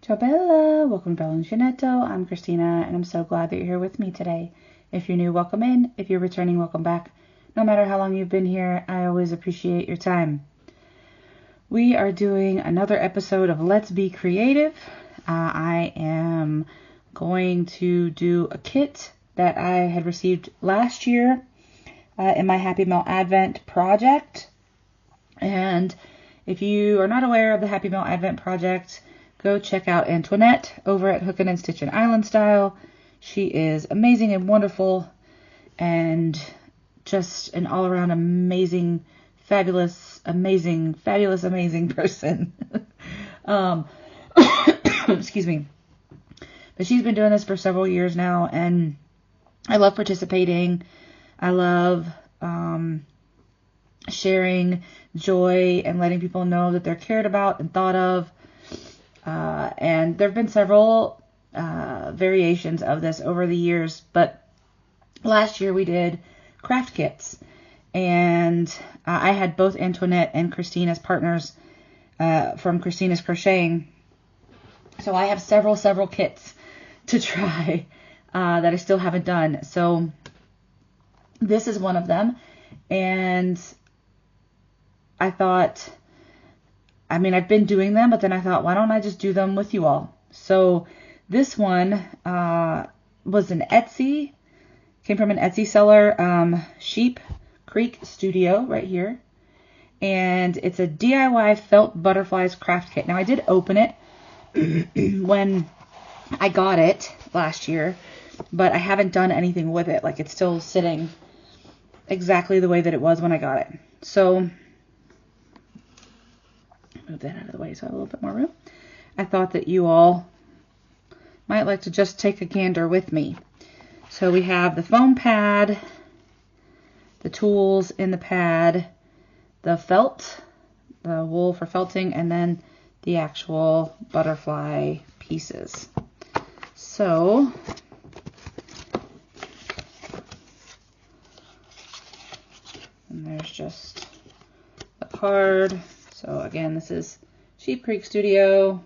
Ciao Bella, welcome to Bella and Janetto. I'm Christina, and I'm so glad that you're here with me today. If you're new, welcome in. If you're returning, welcome back. No matter how long you've been here, I always appreciate your time. We are doing another episode of Let's Be Creative. I am going to do a kit that I had received last year in my Happy Mail Advent project. And if you are not aware of the Happy Mail Advent project, go check out Antoinette over at Hookin' and Stitchin' Island Style. She is amazing and wonderful and just an all-around amazing, fabulous, amazing person. Excuse me. But she's been doing this for several years now, and I love participating. I love sharing joy and letting people know that they're cared about and thought of. And there have been several variations of this over the years, but last year we did craft kits, and I had both Antoinette and Christine as partners from Christina's Crocheting. So I have several kits to try that I still haven't done. So this is one of them, and I thought, I've been doing them, but then I thought, why don't I just do them with you all? So this one was an Etsy, came from an Etsy seller, Sheep Creek Studio right here. And it's a DIY felt butterflies craft kit. Now I did open it when I got it last year, but I haven't done anything with it. Like, it's still sitting exactly the way that it was when I got it. So move that out of the way so I have a little bit more room. I thought that you all might like to just take a gander with me. So we have the foam pad, the tools in the pad, the felt, the wool for felting, and then the actual butterfly pieces. So and there's just a card. So again, this is Sheep Creek Studio.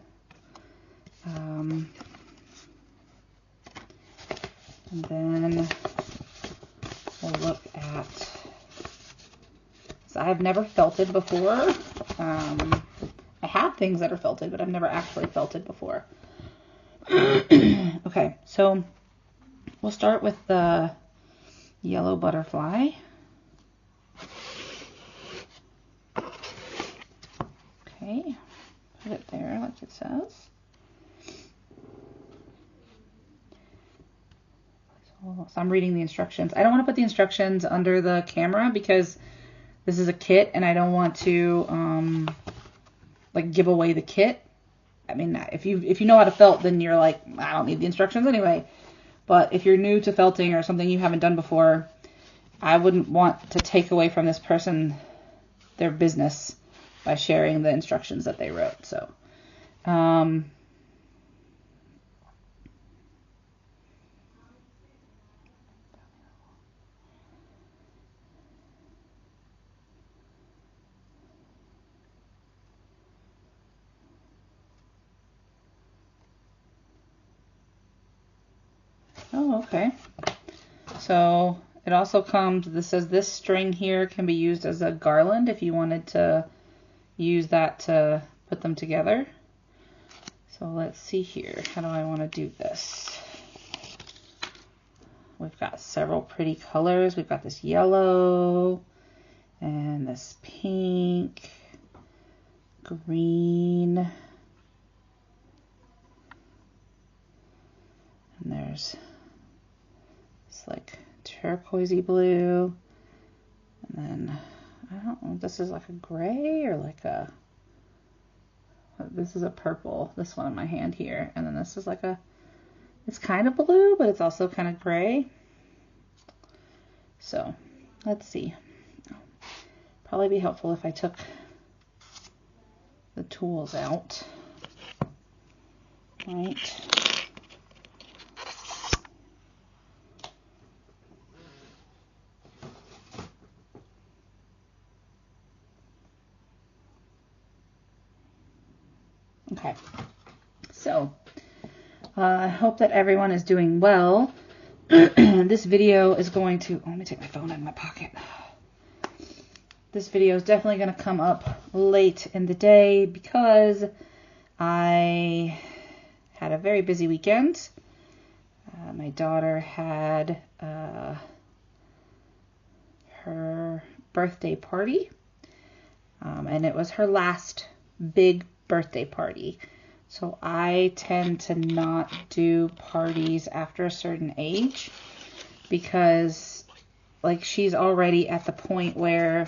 And then we'll look at, so I've never felted before. I have things that are felted, but I've never actually felted before. Okay, so we'll start with the yellow butterfly. Okay, put it there like it says. So I'm reading the instructions. I don't want to put the instructions under the camera because this is a kit and I don't want to give away the kit. I mean, if you know how to felt, then you're like, I don't need the instructions anyway. But if you're new to felting or something you haven't done before, I wouldn't want to take away from this person their business by sharing the instructions that they wrote. So, oh, okay. So it also comes, this says this string here can be used as a garland if you wanted to use that to put them together. So let's see here. How do I want to do this? We've got several pretty colors. We've got this yellow and this pink, green, and there's this like turquoisey blue, and then I don't know, this is like a gray or like a, this is a purple, this one in my hand here, and then this is like a, it's kind of blue, but it's also kind of gray. So let's see. Probably be helpful if I took the tools out. Right. Okay. So, I hope that everyone is doing well. This video is going to, let me take my phone out of my pocket. This video is definitely going to come up late in the day because I had a very busy weekend. My daughter had her birthday party, and it was her last big birthday party. So I tend to not do parties after a certain age because, like, she's already at the point where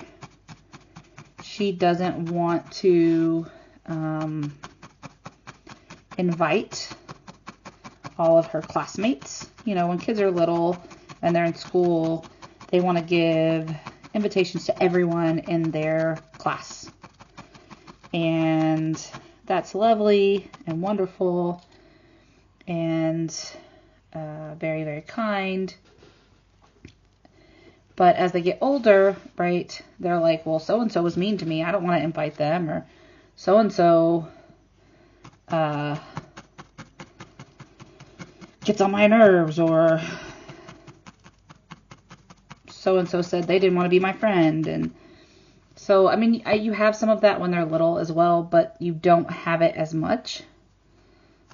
she doesn't want to invite all of her classmates. You know, when kids are little and they're in school, they want to give invitations to everyone in their class. And that's lovely and wonderful and very, very kind. But as they get older, right, they're like, well, so-and-so was mean to me. I don't want to invite them. Or so-and-so gets on my nerves. Or so-and-so said they didn't want to be my friend. And so, I mean, you have some of that when they're little as well, but you don't have it as much,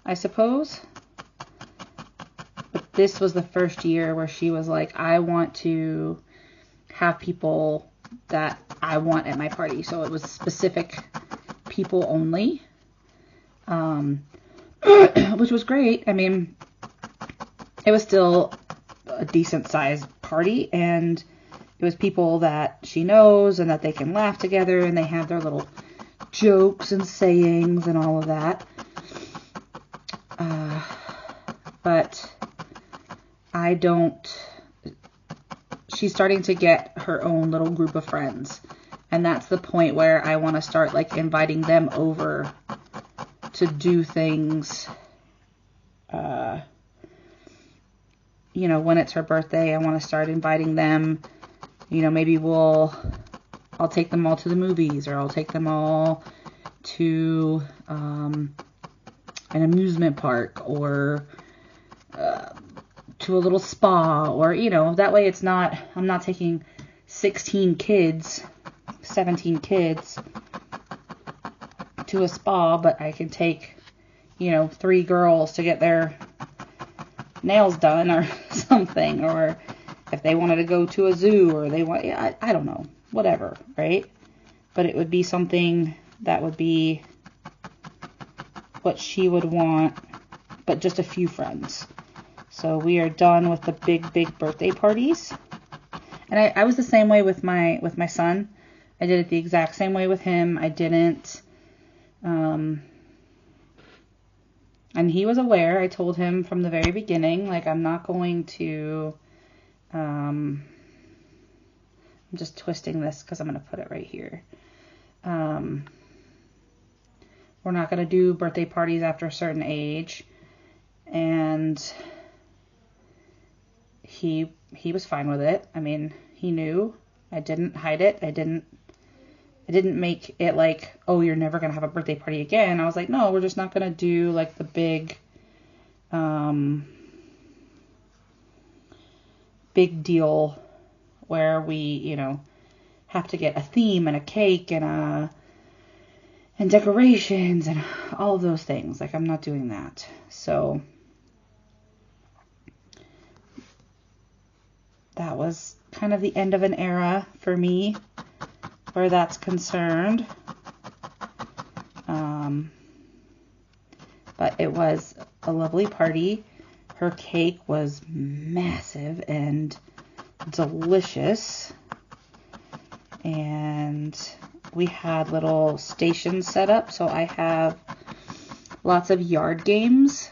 I suppose. But this was the first year where she was like, I want to have people that I want at my party. So it was specific people only, which was great. I mean, it was still a decent sized party, and it was people that she knows and that they can laugh together, and they have their little jokes and sayings and all of that. But I don't... She's starting to get her own little group of friends. And that's the point where I want to start, like, inviting them over to do things. You know, when it's her birthday, I want to start inviting them. You know, maybe I'll take them all to the movies, or I'll take them all to an amusement park, or to a little spa, or, you know, that way I'm not taking 16 kids, 17 kids to a spa, but I can take, you know, 3 girls to get their nails done or something, or if they wanted to go to a zoo, or they want, I don't know, whatever, right? But it would be something that would be what she would want, but just a few friends. So we are done with the big birthday parties. And I was the same way with my son. I did it the exact same way with him. I didn't, and he was aware. I told him from the very beginning, like, I'm not going to, I'm just twisting this because I'm going to put it right here. We're not going to do birthday parties after a certain age. And he was fine with it. I mean, he knew. I didn't hide it. I didn't make it like, oh, you're never going to have a birthday party again. I was like, no, we're just not going to do, like, the big deal where we, you know, have to get a theme and a cake and decorations and all of those things. Like, I'm not doing that. So that was kind of the end of an era for me where that's concerned. But it was a lovely party. Her cake was massive and delicious. And we had little stations set up. So I have lots of yard games.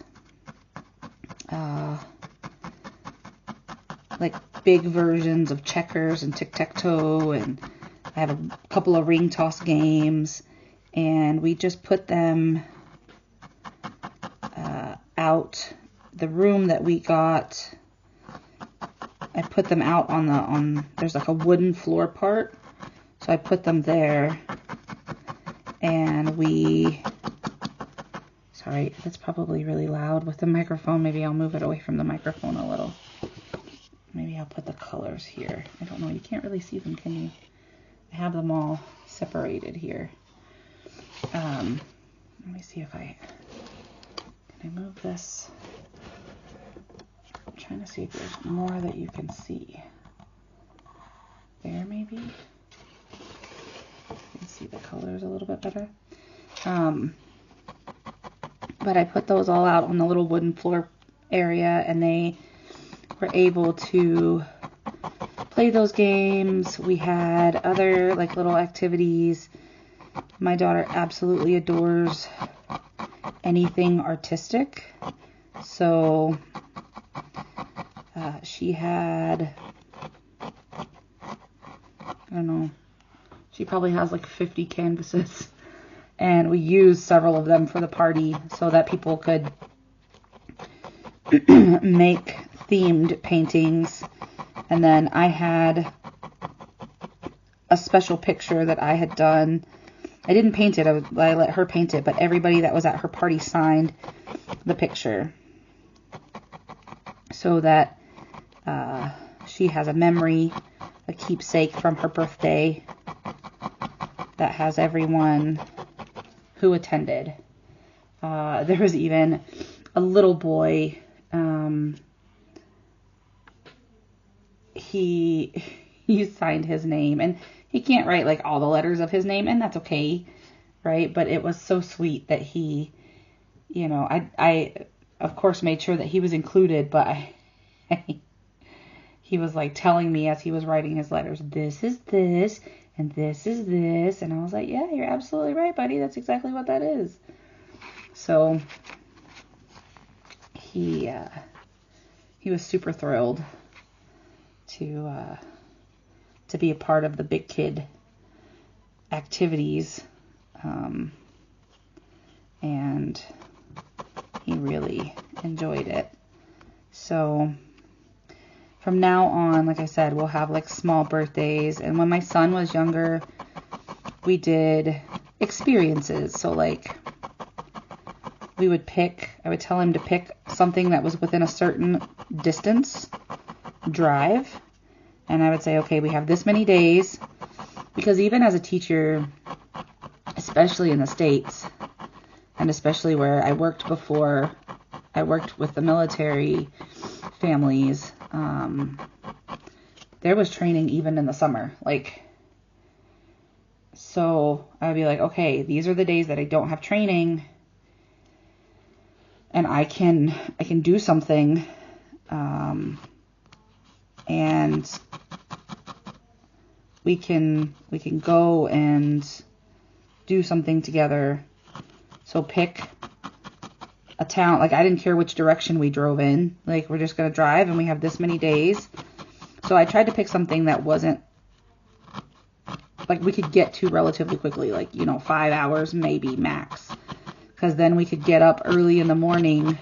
Like big versions of checkers and tic-tac-toe, and I have a couple of ring toss games, and we just put them out. The room that we got, I put them out on there's like a wooden floor part, so I put them there, and Sorry, that's probably really loud with the microphone. Maybe I'll move it away from the microphone a little. Maybe I'll put the colors here. I don't know. You can't really see them, can you? I have them all separated here. Let me see if can I move this? I'm trying to see if there's more that you can see. There, maybe? You can see the colors a little bit better. But I put those all out on the little wooden floor area, and they were able to play those games. We had other like little activities. My daughter absolutely adores anything artistic. So she had, I don't know, she probably has like 50 canvases. And we used several of them for the party so that people could make themed paintings. And then I had a special picture that I had done. I didn't paint it. I let her paint it. But everybody that was at her party signed the picture. So that she has a memory, a keepsake from her birthday that has everyone who attended. There was even a little boy. He signed his name, and he can't write like all the letters of his name, and that's okay, right? But it was so sweet that he, you know, I of course made sure that he was included, but he was like telling me as he was writing his letters, this is this, and this is this. And I was like, yeah, you're absolutely right, buddy. That's exactly what that is. So he was super thrilled to be a part of the Big Kid activities. And he really enjoyed it. So from now on, like I said, we'll have like small birthdays. And when my son was younger, we did experiences. So like I would tell him to pick something that was within a certain distance, drive. And I would say, okay, we have this many days. Because even as a teacher, especially in the States, and especially where I worked before, I worked with the military families, there was training even in the summer. So I'd be like, okay, these are the days that I don't have training, and I can do something, and we can go and do something together. So pick a town. Like, I didn't care which direction we drove in. Like, we're just going to drive, and we have this many days. So I tried to pick something that wasn't, like, we could get to relatively quickly. Like, 5 hours maybe max. Because then we could get up early in the morning,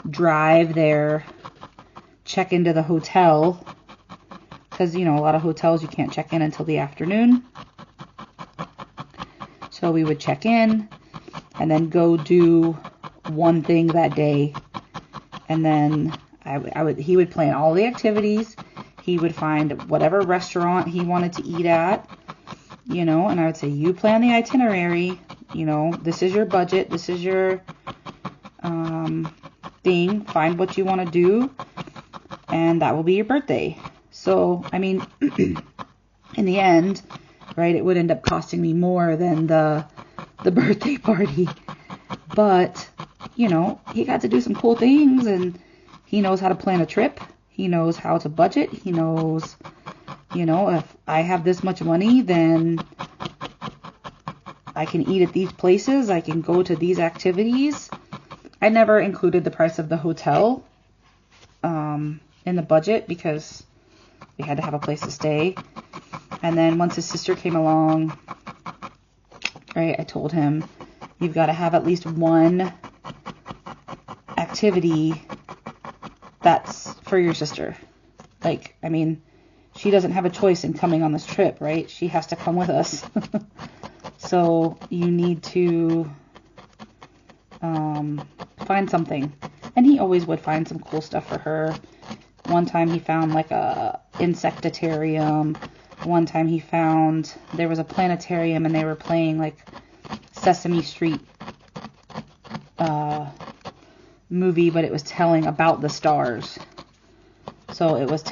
drive there, check into the hotel. Because, a lot of hotels you can't check in until the afternoon. So we would check in and then go do one thing that day. And then he would plan all the activities. He would find whatever restaurant he wanted to eat at, and I would say, you plan the itinerary, this is your budget, this is your thing, find what you want to do, and that will be your birthday. So, I mean, in the end, right, it would end up costing me more than the birthday party. But, he got to do some cool things, and he knows how to plan a trip. He knows how to budget. He knows, if I have this much money, then I can eat at these places. I can go to these activities. I never included the price of the hotel in the budget because we had to have a place to stay. And then once his sister came along, right, I told him, you've got to have at least one activity that's for your sister. Like, I mean, she doesn't have a choice in coming on this trip, right? She has to come with us. So you need to find something. And he always would find some cool stuff for her. One time he found like a insectarium. One time he found there was a planetarium and they were playing like Sesame Street movie, but it was telling about the stars. So it was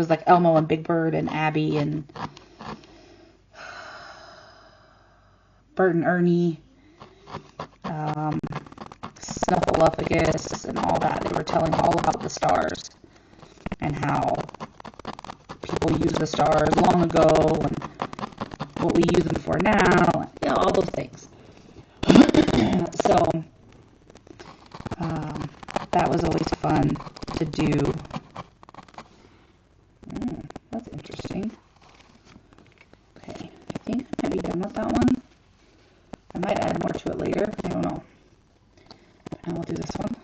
like Elmo and Big Bird and Abby and Bert and Ernie, Snuffleupagus and all that. They were telling all about the stars and how people used the stars long ago and what we use them for now. Yeah, all those things. So that was always fun to do. That's interesting. Okay, I think I might be done with that one. I might add more to it later. I don't know. But now we'll do this one.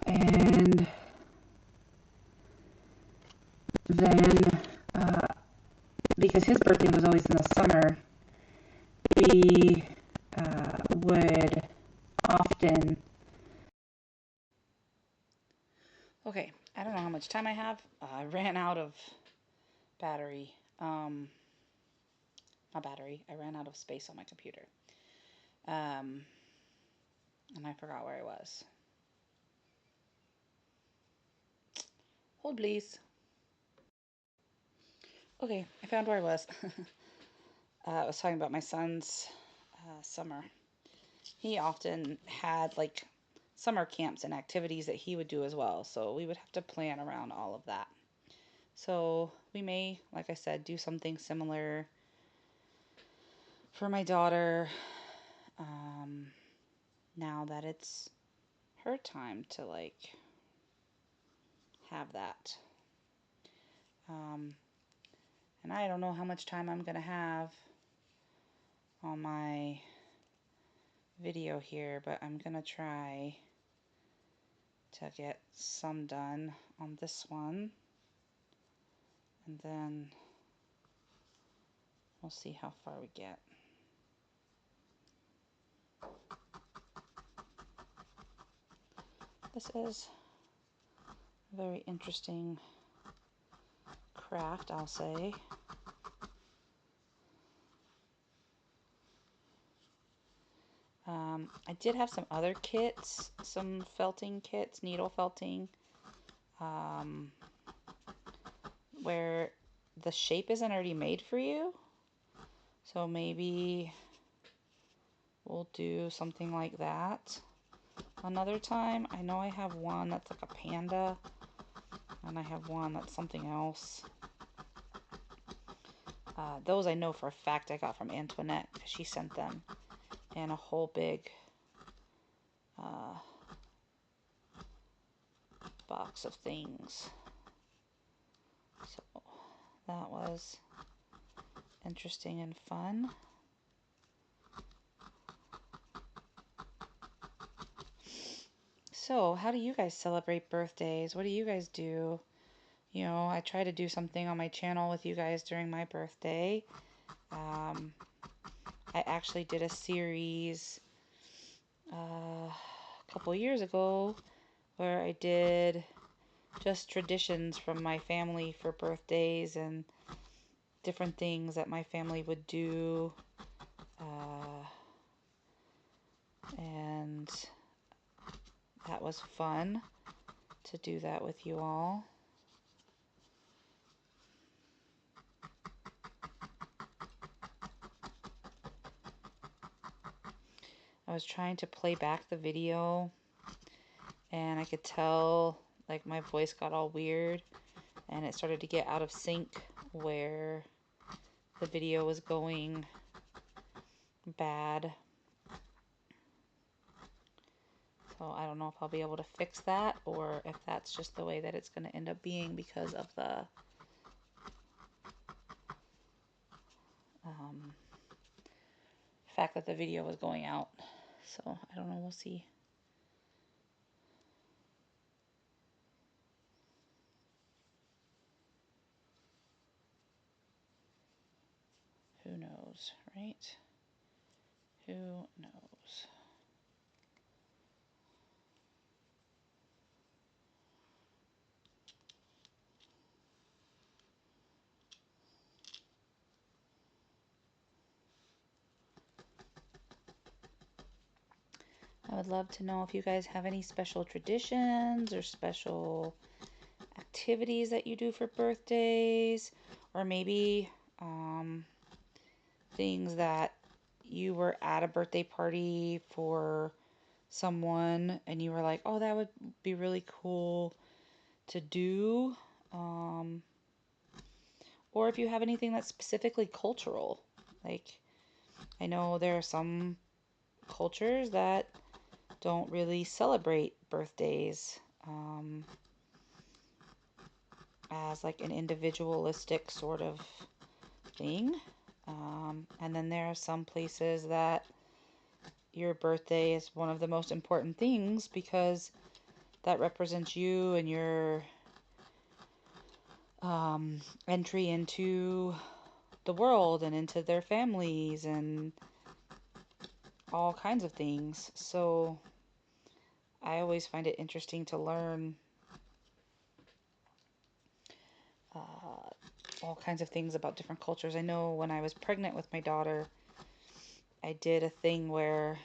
And then, because his birthday was always in the summer, we would often... Okay, I don't know how much time I have. I ran out of battery. Not battery. I ran out of space on my computer. And I forgot where I was. Hold, please. Okay, I found where I was. I was talking about my son's summer. He often had like summer camps and activities that he would do as well. So we would have to plan around all of that. So we may, like I said, do something similar for my daughter now that it's her time to like have that. And I don't know how much time I'm going to have on my video here, but I'm going to try to get some done on this one. And then we'll see how far we get. This is a very interesting craft, I'll say. I did have some other kits, some felting kits, needle felting, where the shape isn't already made for you. So maybe we'll do something like that another time. I know I have one that's like a panda, and I have one that's something else. Those I know for a fact I got from Antoinette because she sent them in a whole big box of things. So that was interesting and fun. So how do you guys celebrate birthdays? What do you guys do? You know, I try to do something on my channel with you guys during my birthday. I actually did a series a couple years ago where I did just traditions from my family for birthdays and different things that my family would do. And that was fun to do that with you all. I was trying to play back the video and I could tell like my voice got all weird and it started to get out of sync where the video was going bad. So I don't know if I'll be able to fix that or if that's just the way that it's going to end up being because of the fact that the video was going out. So I don't know, we'll see. Who knows, right? Who knows? I would love to know if you guys have any special traditions or special activities that you do for birthdays, or maybe things that you were at a birthday party for someone and you were like, oh, that would be really cool to do. Or if you have anything that's specifically cultural. Like, I know there are some cultures that don't really celebrate birthdays as like an individualistic sort of thing. And then there are some places that your birthday is one of the most important things because that represents you and your entry into the world and into their families and all kinds of things. So I always find it interesting to learn all kinds of things about different cultures. I know when I was pregnant with my daughter, I did a thing where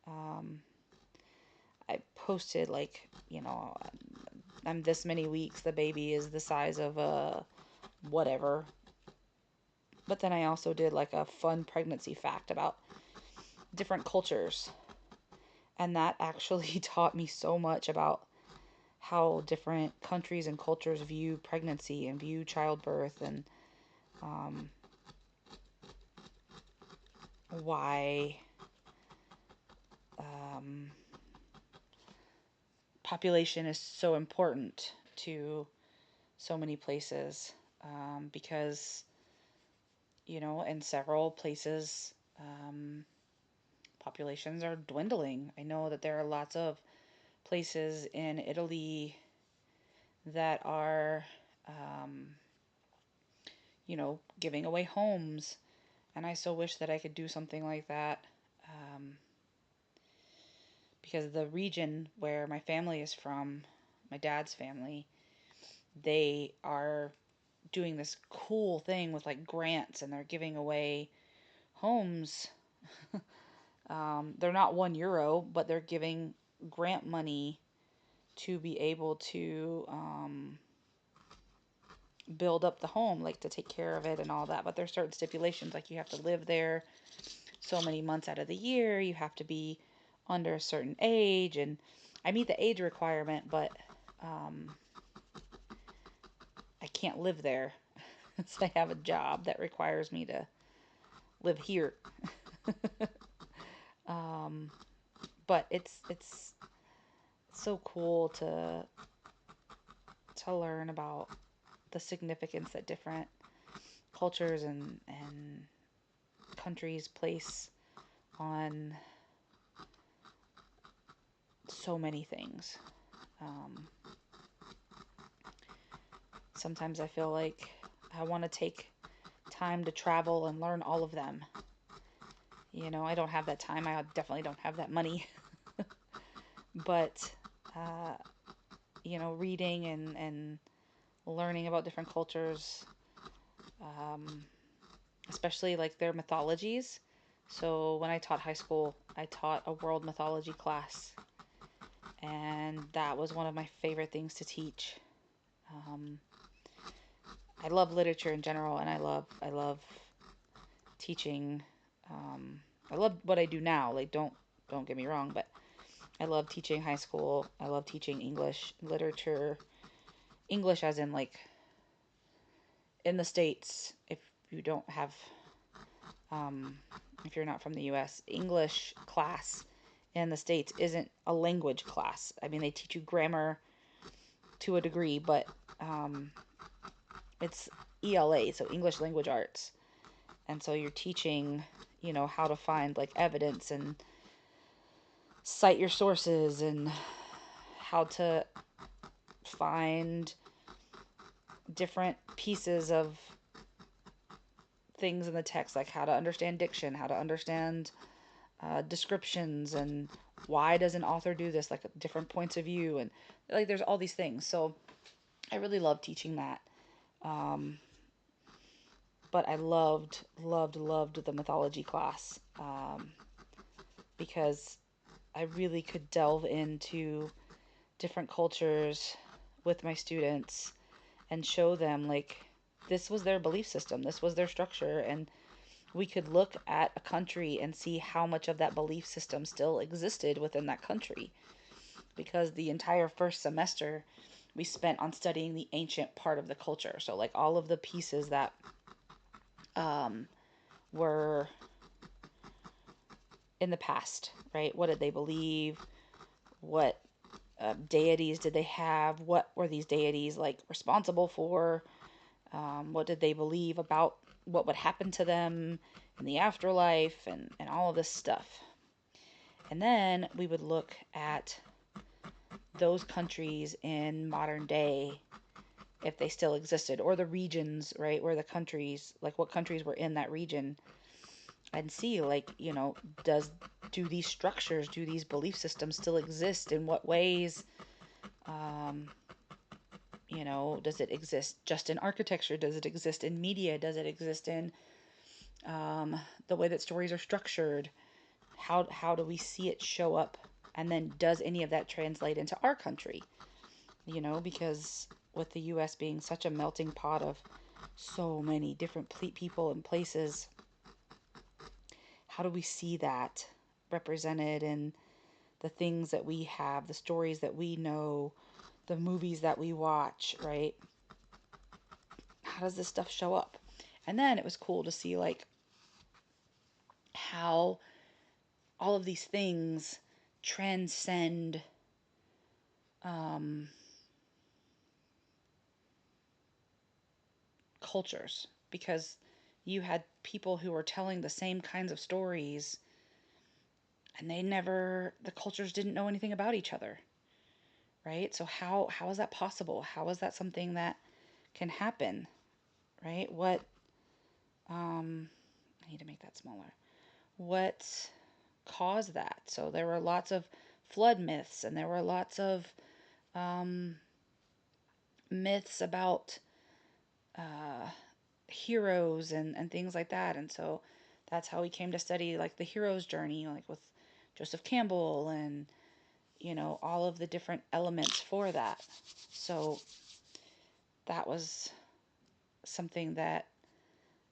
I posted like, I'm this many weeks, the baby is the size of a whatever. But then I also did like a fun pregnancy fact about different cultures. And that actually taught me so much about how different countries and cultures view pregnancy and view childbirth and why population is so important to so many places because, in several places, populations are dwindling. I know that there are lots of places in Italy that are, giving away homes. And I so wish that I could do something like that because the region where my family is from, my dad's family, they are doing this cool thing with like grants and they're giving away homes. They're not €1, but they're giving grant money to be able to build up the home, like to take care of it and all that. But there's certain stipulations, like you have to live there so many months out of the year, you have to be under a certain age, and I meet the age requirement, but I can't live there. So I have a job that requires me to live here. But it's so cool to learn about the significance that different cultures and countries place on so many things. Sometimes I feel like I want to take time to travel and learn all of them. I don't have that time. I definitely don't have that money. But, reading and learning about different cultures, especially like their mythologies. So when I taught high school, I taught a world mythology class. And that was one of my favorite things to teach. I love literature in general, and I love teaching. I love what I do now. Like, don't get me wrong, but I love teaching high school. I love teaching English literature. English as in like in the States, if you don't have if you're not from the US, English class in the States isn't a language class. I mean, they teach you grammar to a degree, but it's ELA, so English Language Arts. And so you're teaching, how to find like evidence and cite your sources and how to find different pieces of things in the text, like how to understand diction, how to understand descriptions and why does an author do this, like different points of view, and like there's all these things. So I really love teaching that. But I loved the mythology class, because I really could delve into different cultures with my students and show them like this was their belief system, this was their structure, and we could look at a country and see how much of that belief system still existed within that country. Because the entire first semester we spent on studying the ancient part of the culture. So like all of the pieces that were in the past, right? What did they believe? What deities did they have? What were these deities like responsible for? What did they believe about what would happen to them in the afterlife, and all of this stuff. And then we would look at those countries in modern day, if they still existed, or the regions, right, where the countries, like what countries were in that region, and see, like, do these structures, do these belief systems still exist? In what ways? Does it exist just in architecture? Does it exist in media? Does it exist in the way that stories are structured? How do we see it show up? And then does any of that translate into our country? Because with the U.S. being such a melting pot of so many different people and places, how do we see that represented in the things that we have, the stories that we know, the movies that we watch, right? How does this stuff show up? And then it was cool to see like how all of these things transcend cultures, because you had people who were telling the same kinds of stories and the cultures didn't know anything about each other, right? So how is that possible? How is that something that can happen, right? I need to make that smaller. What caused that? So there were lots of flood myths, and there were lots of myths about heroes and things like that. And so that's how we came to study like the hero's journey, like with Joseph Campbell, and all of the different elements for that. So that was something that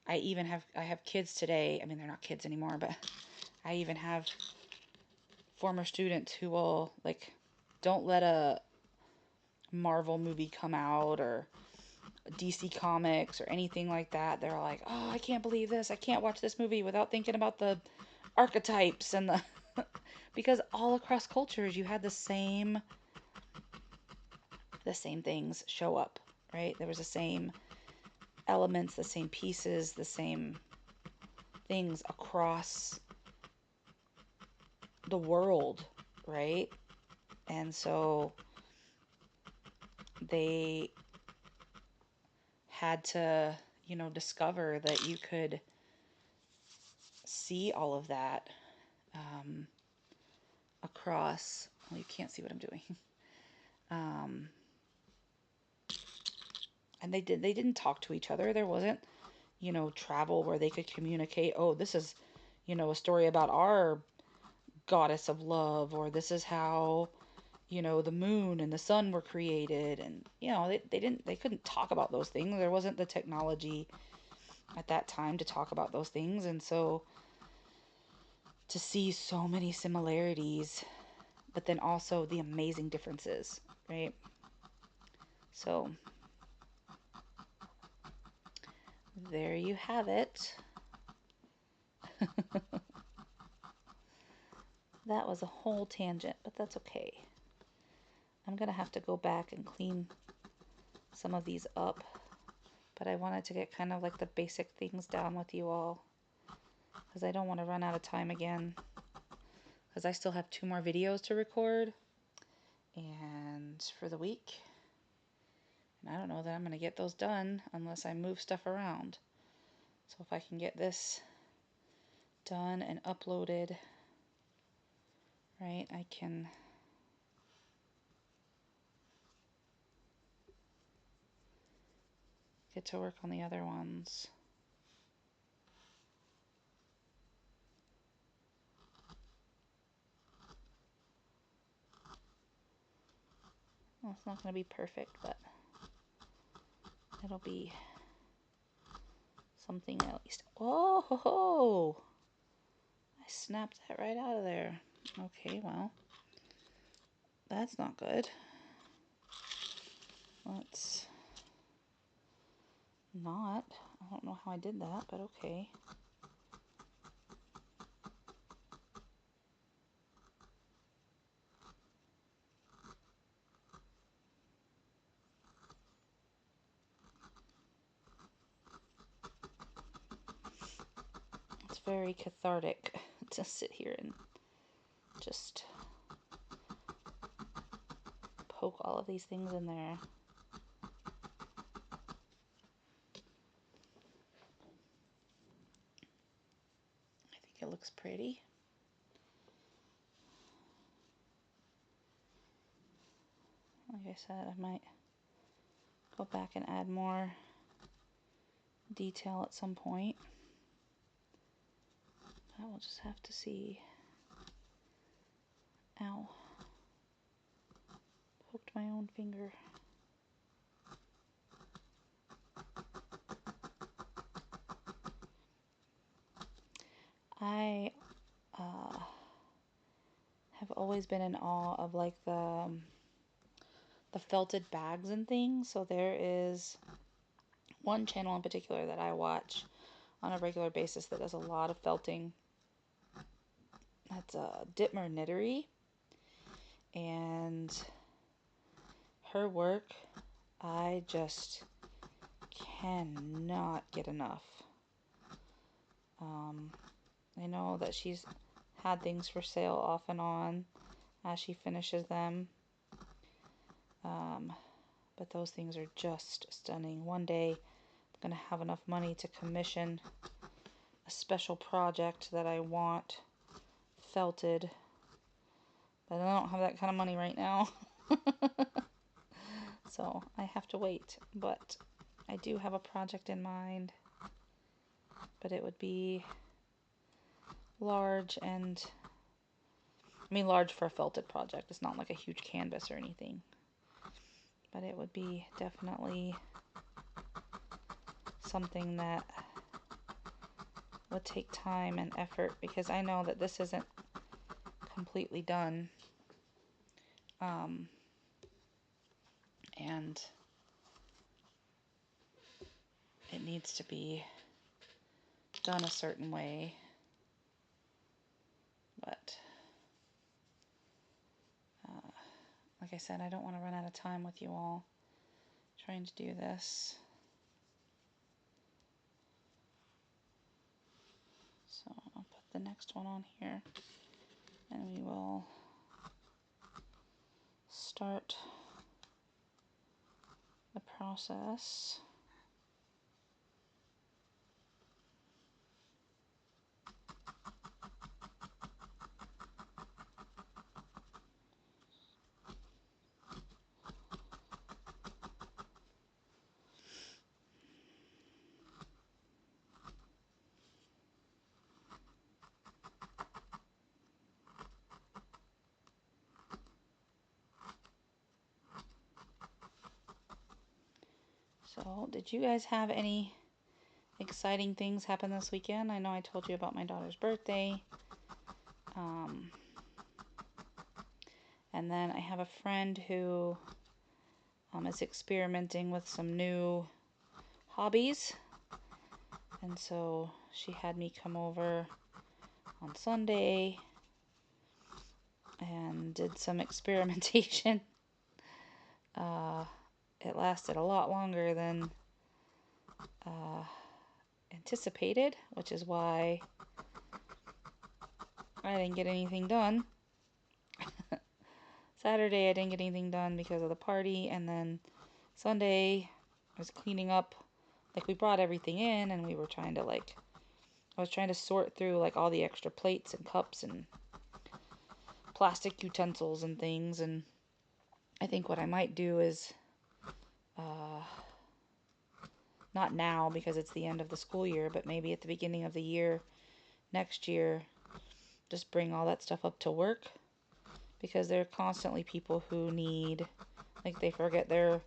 I have kids today. I mean, they're not kids anymore, but I even have former students who will like, don't let a Marvel movie come out or DC Comics or anything like that. They're like, oh, I can't believe this. I can't watch this movie without thinking about the archetypes and the because all across cultures you had the same things show up, right? There was the same elements, the same pieces, the same things across the world, right? And so they had to, discover that you could see all of that across. Well, you can't see what I'm doing. And they didn't talk to each other. There wasn't, travel where they could communicate. Oh, this is, a story about our goddess of love, or this is how, the moon and the sun were created. And, they couldn't talk about those things. There wasn't the technology at that time to talk about those things. And so to see so many similarities, but then also the amazing differences, right? So there you have it. That was a whole tangent, but that's okay. I'm going to have to go back and clean some of these up, but I wanted to get kind of like the basic things down with you all, because I don't want to run out of time again, because I still have 2 more videos to record and for the week, and I don't know that I'm going to get those done unless I move stuff around. So if I can get this done and uploaded right, I can get to work on the other ones. Well, it's not going to be perfect, but it'll be something at least. Oh, ho, ho. I snapped that right out of there. Okay, well, that's not good. Let's not. I don't know how I did that, but okay. It's very cathartic to sit here and just poke all of these things in there. I think it looks pretty. Like I said, I might go back and add more detail at some point. I will just have to see. Ow. Poked my own finger. I have always been in awe of like the felted bags and things. So there is one channel in particular that I watch on a regular basis that does a lot of felting. That's Ditmer Knittery, and her work I just cannot get enough. I know that she's had things for sale off and on as she finishes them. But those things are just stunning. One day I'm going to have enough money to commission a special project that I want felted. But I don't have that kind of money right now. So I have to wait. But I do have a project in mind. But it would be large and... I mean large for a felted project. It's not like a huge canvas or anything. But it would be definitely something that would take time and effort, because I know that this isn't completely done. And it needs to be done a certain way. But like I said, I don't want to run out of time with you all trying to do this. So I'll put the next one on here, and we will start the process. So, did you guys have any exciting things happen this weekend? I know I told you about my daughter's birthday. And then I have a friend who is experimenting with some new hobbies. And so she had me come over on Sunday and did some experimentation. It lasted a lot longer than anticipated, which is why I didn't get anything done. Saturday I didn't get anything done because of the party, and then Sunday I was cleaning up. Like, we brought everything in and we were trying to I was trying to sort through like all the extra plates and cups and plastic utensils and things. And I think what I might do is, not now because it's the end of the school year, but maybe at the beginning of the year, next year, just bring all that stuff up to work, because there are constantly people who need, like, they forget their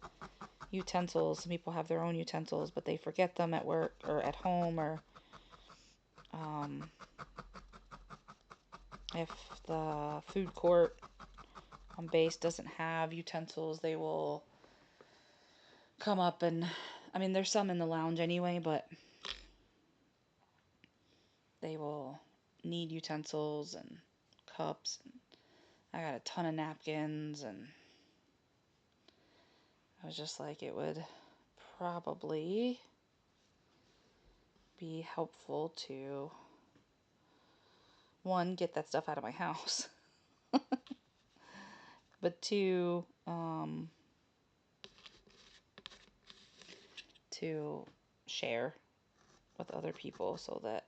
utensils. Some people have their own utensils, but they forget them at work or at home, or if the food court on base doesn't have utensils, they will come up and, I mean, there's some in the lounge anyway, but they will need utensils and cups. And I got a ton of napkins, and I was just like, it would probably be helpful to, one, get that stuff out of my house, but two, to share with other people so that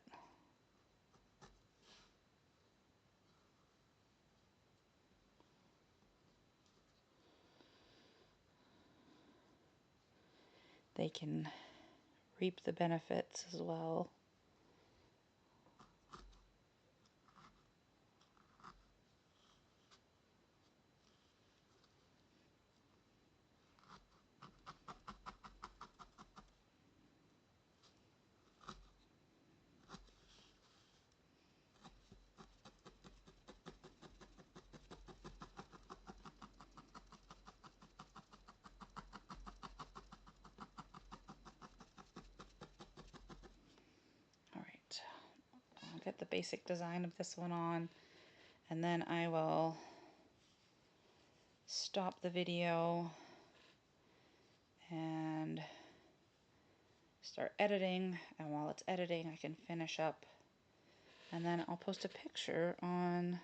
they can reap the benefits as well. Alright, I'll get the basic design of this one on, and then I will stop the video and start editing, and while it's editing I can finish up, and then I'll post a picture on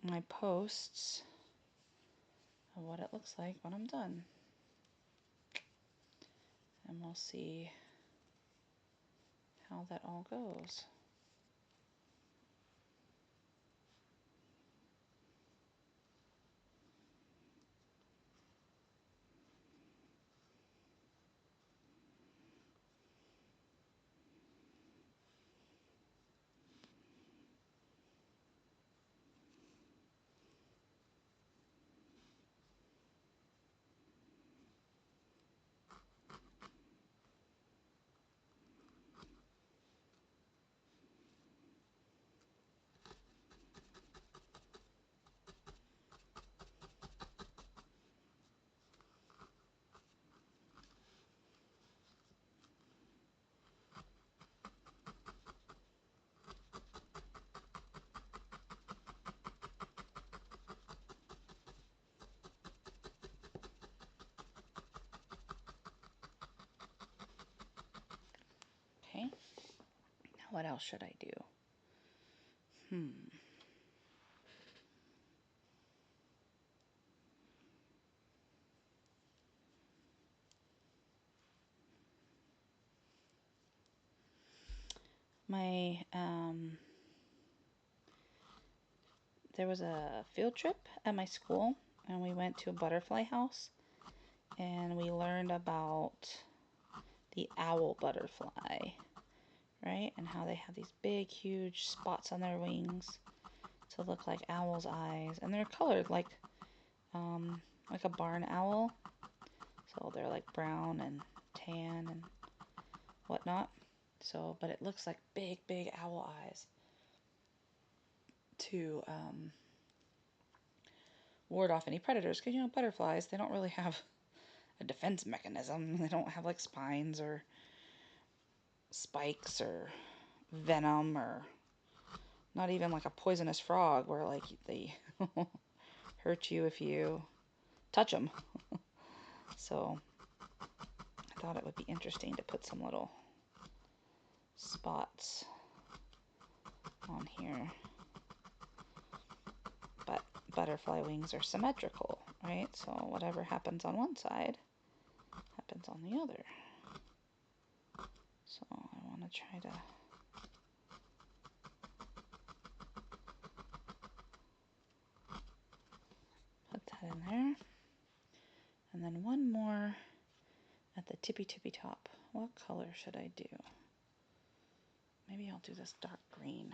my posts of what it looks like when I'm done, and we'll see how that all goes. Okay, now what else should I do? My, there was a field trip at my school, and we went to a butterfly house, and we learned about the owl butterfly, right? And how they have these big, huge spots on their wings to look like owl's eyes, and they're colored like a barn owl. So they're like brown and tan and whatnot. So, but it looks like big, big owl eyes to ward off any predators. Because, you know, butterflies, they don't really have a defense mechanism. They don't have like spines or spikes or venom, or not even like a poisonous frog where like they hurt you if you touch them. So I thought it would be interesting to put some little spots on here. But butterfly wings are symmetrical, right? So whatever happens on one side happens on the other. So I want going to try to put that in there. And then one more at the tippy top. What color should I do? Maybe I'll do this dark green.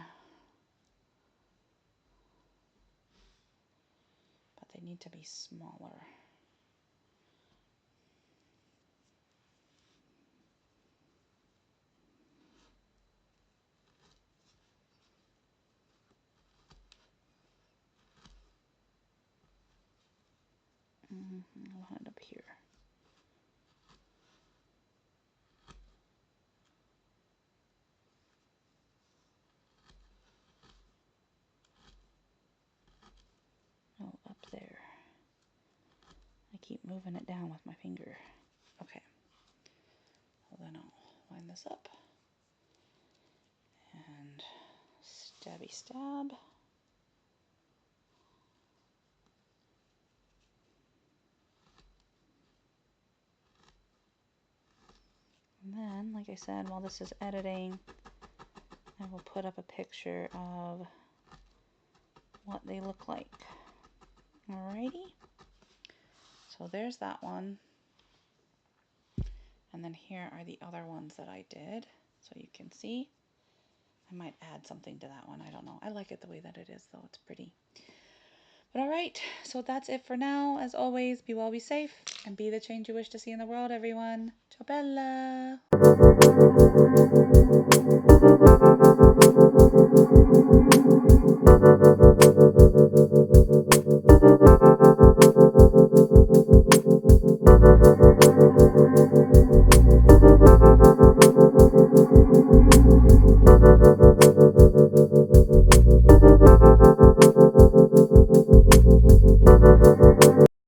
But they need to be smaller. I'll have it up here. Oh, up there. I keep moving it down with my finger. Okay. Well, then I'll line this up. And stabby stab. And then, like I said, while this is editing, I will put up a picture of what they look like. Alrighty. So there's that one. And then here are the other ones that I did. So you can see. I might add something to that one. I don't know. I like it the way that it is, though. It's pretty. But alright, so that's it for now. As always, be well, be safe, and be the change you wish to see in the world, everyone. Ciao bella!